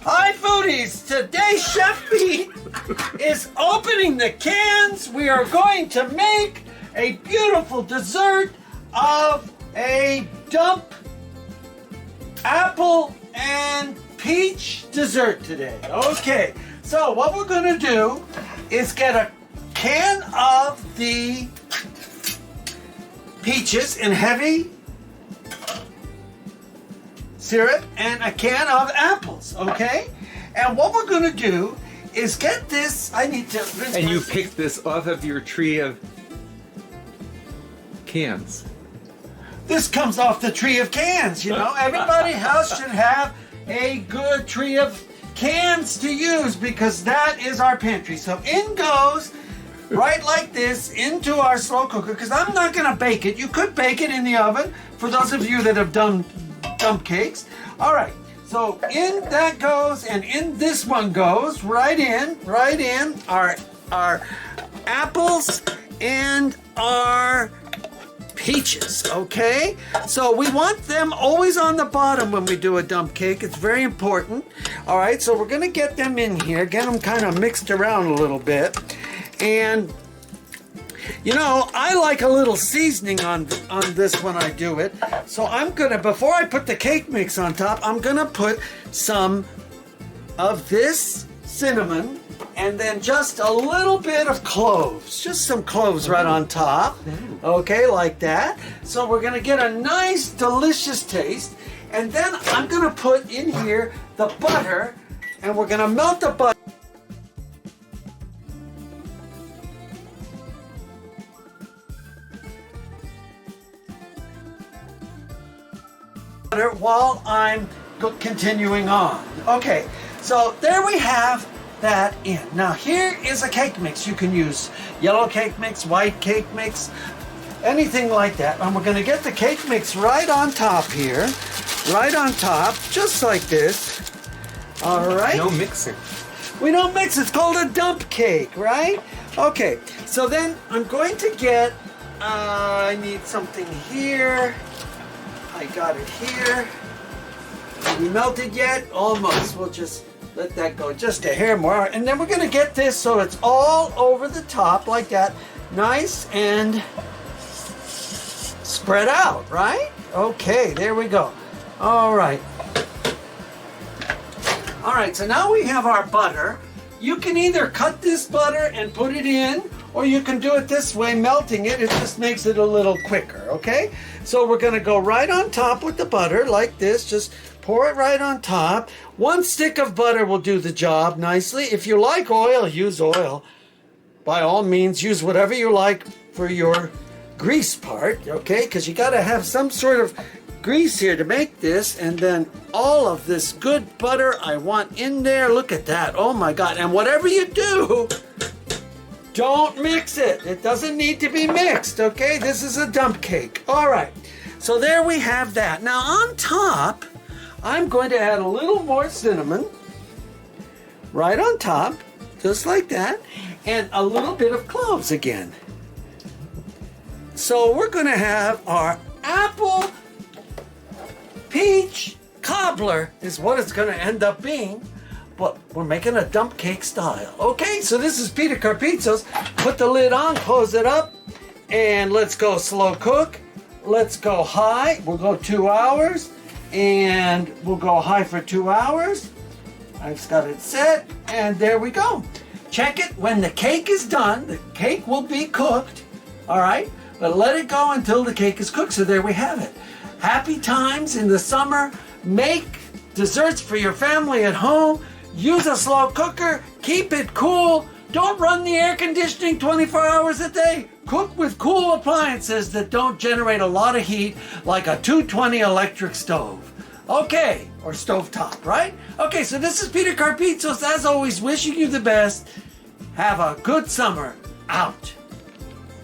Hi foodies! Today Chef Pete is opening the cans. We are going to make a beautiful dessert of a dump apple and peach dessert today. Okay, so what we're going to do is get a can of the peaches in heavy syrup and a can of apples, okay? And what we're going to do is get this, I need to rinse And you my- picked this off of your tree of cans. This comes off the tree of cans, you know? Everybody's house should have a good tree of cans to use because that is our pantry. So in goes, right like this, into our slow cooker, because I'm not going to bake it. You could bake it in the oven, for those of you that have done dump cakes. All right, so in that goes, and in this one goes, right in our apples and our peaches, okay? So we want them always on the bottom when we do a dump cake. It's very important. All right, so we're gonna get them in here, get them kind of mixed around a little bit. And you know, I like a little seasoning on this when I do it. So I'm gonna, before I put the cake mix on top, I'm gonna put some of this cinnamon and then just a little bit of cloves. Just some cloves right on top. Okay, like that. So we're gonna get a nice, delicious taste. And then I'm gonna put in here the butter, and we're gonna melt the butter. While I'm continuing on. Okay, so there we have that in. Now here is a cake mix. You can use yellow cake mix, white cake mix, anything like that. And we're going to get the cake mix right on top here, right on top, just like this. All right. No mixing. We don't mix. It's called a dump cake, right? Okay, so then I'm going to get, I need something here. I got it here. Have we melted yet? Almost. We'll just let that go just a hair more. And then we're going to get this so it's all over the top like that. Nice and spread out, right? Okay, there we go. All right. All right, so now we have our butter. You can either cut this butter and put it in, or you can do it this way, melting it. It just makes it a little quicker, okay? So we're gonna go right on top with the butter like this. Just pour it right on top. One stick of butter will do the job nicely. If you like oil, use oil. By all means, use whatever you like for your grease part, okay? Because you gotta have some sort of grease here to make this. And then all of this good butter I want in there. Look at that, oh my God. And whatever you do, don't mix it. It doesn't need to be mixed, okay? This is a dump cake. All right, so there we have that. Now on top, I'm going to add a little more cinnamon right on top, just like that, and a little bit of cloves again. So we're going to have our apple peach cobbler is what it's going to end up being. But we're making a dump cake style. Okay, so this is Peter Carpizzo's. Put the lid on, close it up, and let's go slow cook. Let's go high. We'll go 2 hours, and we'll go high for 2 hours. I've got it set, and there we go. Check it when the cake is done. The cake will be cooked, all right? But let it go until the cake is cooked, so there we have it. Happy times in the summer. Make desserts for your family at home. Use a slow cooker, keep it cool. Don't run the air conditioning 24 hours a day. Cook with cool appliances that don't generate a lot of heat, like a 220 electric stove. Okay, or stovetop, right? Okay, so this is Peter Carpizzo's, as always, wishing you the best. Have a good summer. Out.